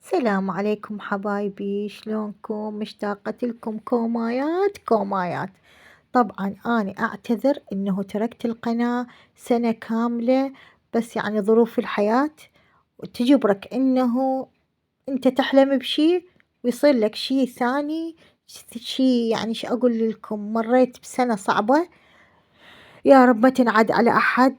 السلام عليكم حبايبي، شلونكم؟ مشتاقة لكم كومايات كومايات. طبعا أنا أعتذر إنه تركت القناة سنة كاملة، بس يعني ظروف الحياة تجبرك إنه أنت تحلم بشي ويصير لك شي ثاني. شي يعني شو أقول لكم، مريت بسنة صعبة، يا رب ما تنعاد على أحد.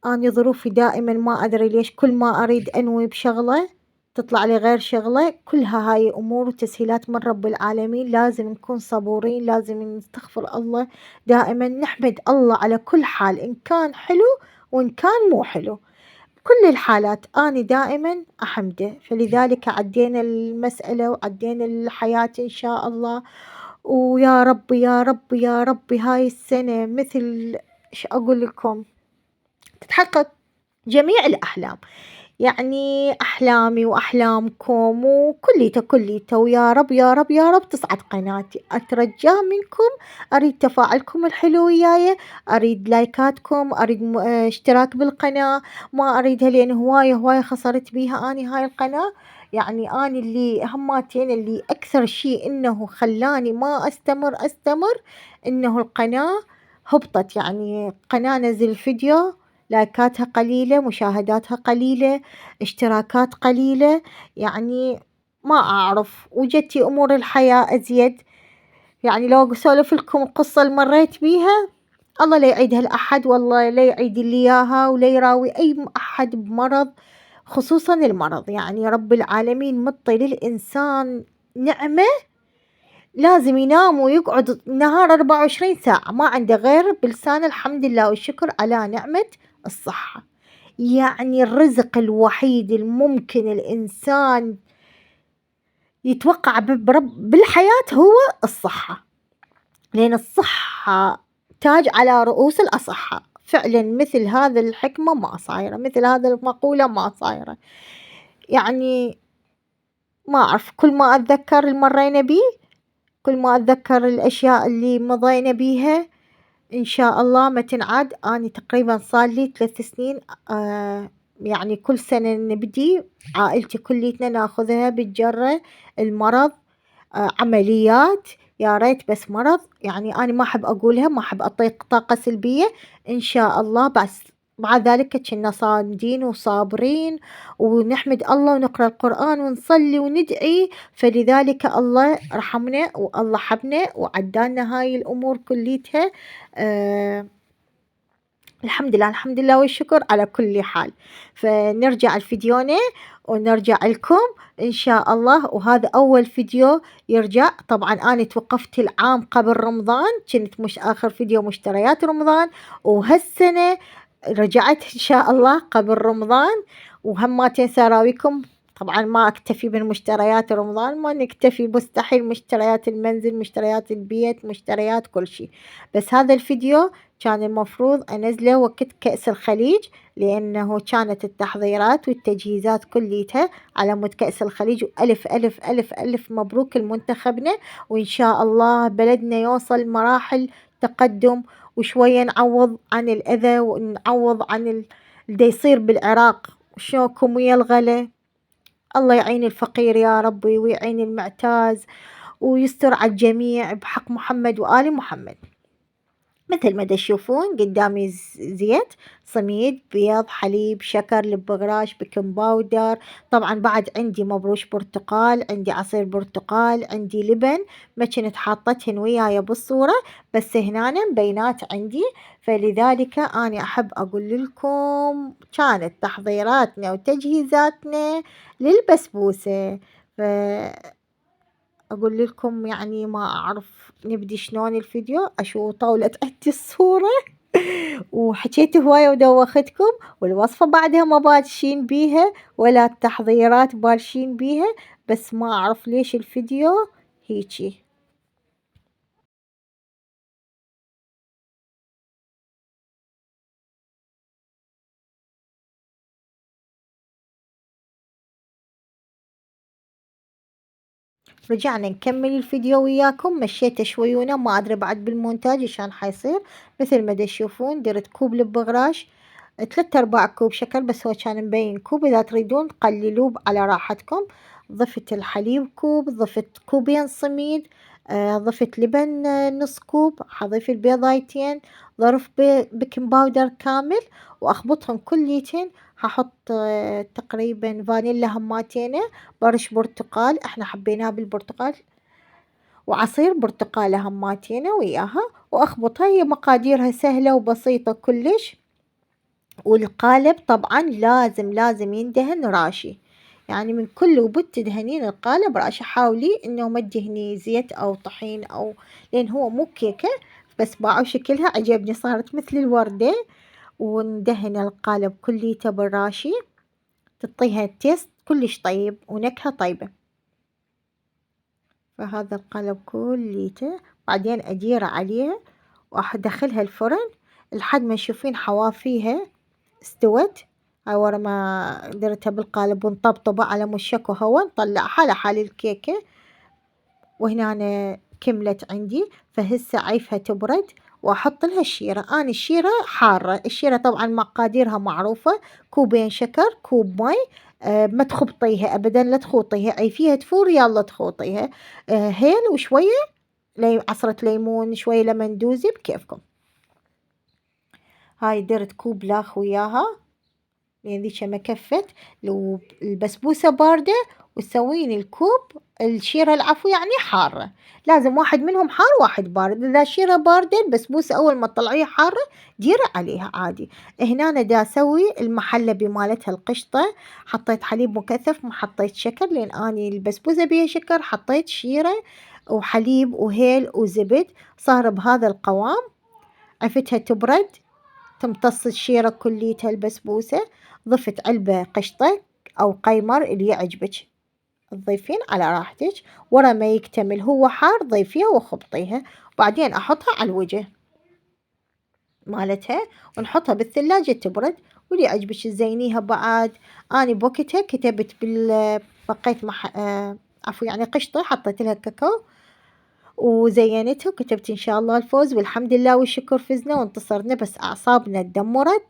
أني ظروفي دائما ما أدري ليش كل ما أريد أنوي بشغلة تطلع لي غير شغلة. كلها هاي أمور وتسهيلات من رب العالمين، لازم نكون صبورين، لازم نستغفر الله، دائما نحمد الله على كل حال، إن كان حلو وإن كان مو حلو. كل الحالات أنا دائما أحمده، فلذلك عدينا المسألة وعدينا الحياة إن شاء الله. ويا رب يا رب يا رب هاي السنة مثل، إيش أقول لكم، تتحقق جميع الأحلام، يعني أحلامي وأحلامكم وكليته، ويا رب يا رب يا رب تصعد قناتي. أترجاه منكم، أريد تفاعلكم الحلو وياي، أريد لايكاتكم، أريد اشتراك بالقناة. ما أريدها لأن هواية خسرت بيها أني هاي القناة. يعني أنا اللي هماتين اللي أكثر شيء إنه خلاني ما أستمر إنه القناة هبطت. يعني قناة نزل فيديو لايكاتها قليلة، مشاهداتها قليلة، اشتراكات قليلة، يعني ما أعرف، وجدتي أمور الحياة أزيد. يعني لو أسولف لكم القصة اللي مريت بيها، الله لا يعيدها لأحد، والله لا يعيد لي إياها ولا يراوي أي أحد بمرض، خصوصا المرض. يعني رب العالمين مطي للإنسان نعمة، لازم ينام ويقعد النهار 24 ساعة ما عنده غير بلسان الحمد لله والشكر على نعمة الصحة. يعني الرزق الوحيد الممكن الإنسان يتوقع بالحياة هو الصحة، لأن الصحة تاج على رؤوس الأصحاء. فعلا مثل هذا الحكمة ما صايرة، مثل هذا المقولة ما صايرة. يعني ما أعرف، كل ما أتذكر اللي مرينا بيه، كل ما أتذكر الأشياء اللي مضينا بيها، إن شاء الله ما تنعاد. أنا تقريبا صار لي 3 سنين، يعني كل سنة نبدي عائلتي كليتنا ناخذها بالجرة المرض، عمليات، يا ريت بس مرض. يعني أنا ما أحب أقولها، ما أحب أعطي طاقة سلبية. إن شاء الله بس مع ذلك كنا صامدين وصابرين ونحمد الله ونقرأ القرآن ونصلي وندعي، فلذلك الله رحمنا والله حبنا وعدانا هاي الأمور كليتها. آه الحمد لله الحمد لله والشكر على كل حال. فنرجع الفيديونا ونرجع لكم إن شاء الله. وهذا أول فيديو يرجع. طبعا أنا توقفت العام قبل رمضان، كنت مش آخر فيديو مشتريات رمضان، وهالسنة رجعت إن شاء الله قبل رمضان. وهماتين سراويكم، طبعا ما أكتفي من مشتريات رمضان، ما نكتفي، مستحيل، مشتريات المنزل، مشتريات البيت، مشتريات كل شيء. بس هذا الفيديو كان المفروض أنزله وقت كأس الخليج، لأنه كانت التحضيرات والتجهيزات كليتها على مود كأس الخليج. وألف ألف ألف ألف مبروك لمنتخبنا، وإن شاء الله بلدنا يوصل مراحل تقدم، وشوية نعوض عن الأذى ونعوض عن اللي يصير بالعراق شوكم ويا الغلا. الله يعين الفقير يا ربي ويعين المعتاز ويستر على الجميع بحق محمد وآل محمد. مثل ما تشوفون قدامي زيت، صميد، بيض، حليب، شكر، لبغراش، بيكنج باودر. طبعا بعد عندي مبروش برتقال، عندي عصير برتقال، عندي لبن، ما كنت حاطتهن وياي بالصورة بس هنا مبينات عندي. فلذلك أنا أحب أقول لكم كانت تحضيراتنا وتجهيزاتنا للبسبوسة. أقول لكم يعني ما أعرف نبدي شلون الفيديو، أشوف طاولة عندي الصورة وحكيت هواية ودوختكم، والوصفة بعدها ما باشين بيها ولا التحضيرات باشين بيها، بس ما أعرف ليش الفيديو هيجي. رجعنا نكمل الفيديو وياكم، مشيته شويونة ما أدري بعد بالمونتاج عشان حيصير مثل ما تشوفون. درت كوب لبغراش، 3/4 كوب شكر، بس هو كان مبين كوب، إذا تريدون قللوه على راحتكم. ضفت الحليب كوب، ضفت كوبين صميد، ضفت لبن نص كوب، حضيف البيضايتين، ظرف بيكنج باودر كامل، وأخبطهم كليتين. هاحط تقريبا فانيلا هماتينه، برش برتقال، احنا حبيناه بالبرتقال، وعصير برتقالة هماتينه وياها، وأخبطها. هي مقاديرها سهلة وبسيطة كلش. والقالب طبعا لازم يندهن راشي، يعني من كل وبد تدهنين القالب راشي. حاولي انه ما تدهني زيت او طحين، او لان هو مو كيكة، بس باعوا شكلها عجبني، صارت مثل الوردة. وندهن القالب كليته بالراشي، تعطيها تيست كلش طيب ونكهة طيبة. فهذا القالب كليته، بعدين أديره عليه وأدخلها الفرن لحد ما تشوفين حوافيها استوت. هاي ورا ما درتها بالقالب ونطبطبه على مشك وهوا، نطلعها لحال الكيكة. وهنا أنا كملت عندي، فهسه عيفها تبرد وأحط لها الشيرة. أنا الشيرة حارة، الشيرة طبعا مقاديرها معروفة، كوبين شكر، كوب مي. ما تخبطيها أبدا، لا تخوطيها، عيفيها تفور يلا تخوطيها. هيل وشوية عصرة ليمون، شوية لمن دوزي بكيفكم. هاي درت كوب لاخ وياها، لأن ذيك ما كفت. لو البسبوسة باردة وتسوين الكوب الشيرة العفو يعني حارة، لازم واحد منهم حار واحد بارد. إذا الشيرة باردة البسبوسة أول ما تطلعيها حارة ديري عليها عادي. هنا أنا دا أسوي المحلبي مالتها القشطة، حطيت حليب مكثف، ما حطيت شكر، لأن أني البسبوسة بيها شكر. حطيت شيرة وحليب وهيل وزبد، صار بهذا القوام. عفتها تبرد، تمتص الشيرة كليتها البسبوسة. ضفت علبة قشطة أو قيمر اللي يعجبك، تضيفين على راحتك. ورا ما يكتمل هو حار ضيفيها وخبطيها، وبعدين أحطها على الوجه مالتها ونحطها بالثلاجة تبرد. واللي يعجبك تزينيها بعد. أنا بوقتها كتبت بقيت عفوا يعني قشطة، حطيت لها كاكاو وزينتها، وكتبت إن شاء الله الفوز والحمد لله والشكر فزنا وانتصرنا. بس أعصابنا تدمرت،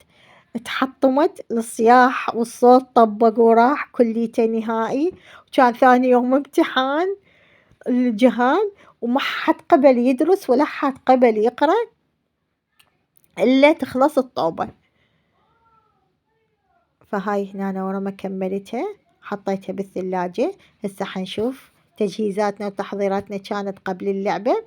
اتحطمت، الصياح والصوت طبق وراح كليته نهائي. وكان ثاني يوم امتحان الجهال، وما حد قبل يدرس ولا حد قبل يقرأ إلا تخلص الطوبة. فهاي هنا أنا ورا ما كملتها حطيتها بالثلاجة. هسه حنشوف تجهيزاتنا وتحضيراتنا كانت قبل اللعبة.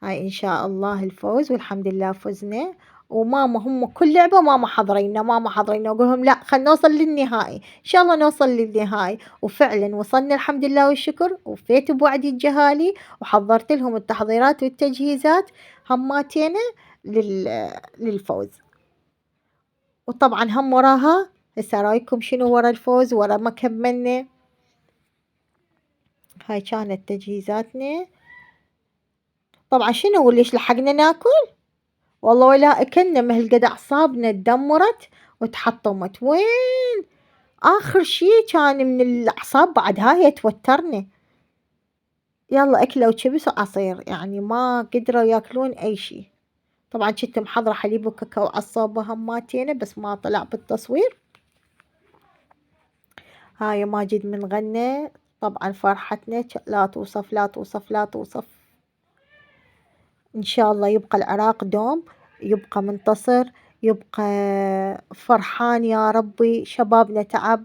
هاي إن شاء الله الفوز والحمد لله فزنا. وماما هم كل لعبة ماما حضرينا ماما حضرينا، وأقولهم لا خلنا نوصل للنهائي إن شاء الله نوصل للنهائي. وفعلا وصلنا الحمد لله والشكر، وفيت بوعدي الجهالي وحضرت لهم التحضيرات والتجهيزات هماتينا للفوز. وطبعا هم وراها هسه رايكم شنو ورا الفوز ورا ما كملنا. هاي كانت تجهيزاتنا. طبعا شنو ليش لحقنا ناكل؟ والله ولا أكلنا، مهلقد أعصابنا تدمرت وتحطمت. وين آخر شي كان من الأعصاب بعد هاي توترنا. يلا أكلة وشبس وعصير، يعني ما قدروا ياكلون أي شي. طبعا كنت محضرة حليب وكاكاو عصابة هماتينه، بس ما طلع بالتصوير. هاي ماجد من غنى، طبعا فرحتنا لا توصف لا توصف لا توصف. إن شاء الله يبقى العراق دوم، يبقى منتصر، يبقى فرحان يا ربي. شبابنا تعب،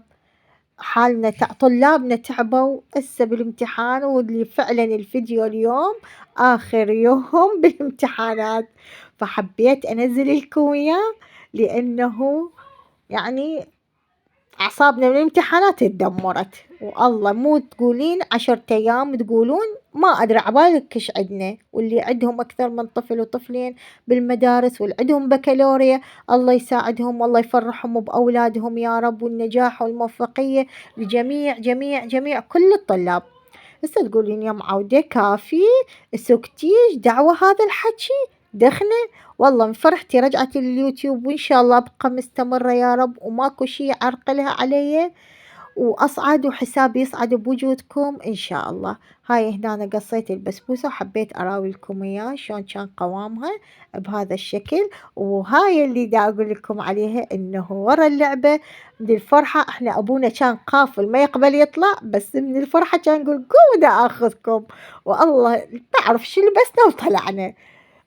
حالنا طلابنا تعبوا هسه بالامتحان، واللي فعلا الفيديو اليوم آخر يوم بالامتحانات، فحبيت أنزل لكم إياه لأنه يعني أعصابنا من الامتحانات اتدمرت. والله مو تقولين 10 أيام تقولون ما أدري عبالك إيش عدنا، واللي عندهم أكثر من طفل وطفلين بالمدارس، واللي عندهم بكالوريا الله يساعدهم والله يفرحهم بأولادهم يا رب، والنجاح والموفقية لجميع جميع جميع كل الطلاب. هسه تقولين يا معودة كافي سكتيش دعوة هذا الحكي دخنة. والله من فرحتي رجعت اليوتيوب، وإن شاء الله أبقى مستمرة يا رب، وماكو شي يعرقلها علي. وأصعد وحسابي يصعد بوجودكم إن شاء الله. هاي هنا أنا قصيت البسبوسة وحبيت أراويلكم إياه شلون كان قوامها بهذا الشكل. وهاي اللي دا أقول لكم عليها إنه ورا اللعبة من الفرحة إحنا أبونا كان قافل ما يقبل يطلع، بس من الفرحة كان يقول قوموا دا آخذكم، والله تعرف شو لبسنا وطلعنا.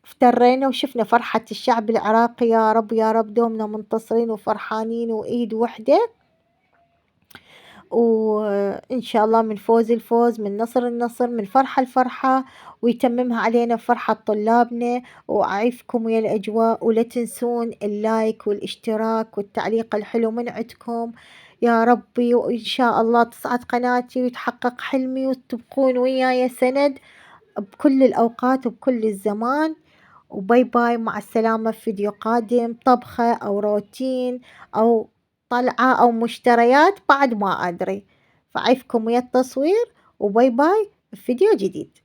افترينا وشفنا فرحة الشعب العراقي، يا رب يا رب دومنا منتصرين وفرحانين وإيد وحدة، وإن شاء الله من فوز الفوز، من نصر النصر، من فرحة الفرحة، ويتممها علينا بفرحة طلابنا. وأعيفكم ويا الأجواء، ولا تنسون اللايك والاشتراك والتعليق الحلو من عندكم يا ربي، وإن شاء الله تصعد قناتي ويتحقق حلمي وتبقون وياي سند بكل الأوقات وبكل الزمان. وباي باي، مع السلامة في فيديو قادم، طبخة أو روتين أو طلعة أو مشتريات بعد ما أدري، فأعيفكم ويا التصوير، وباي باي في فيديو جديد.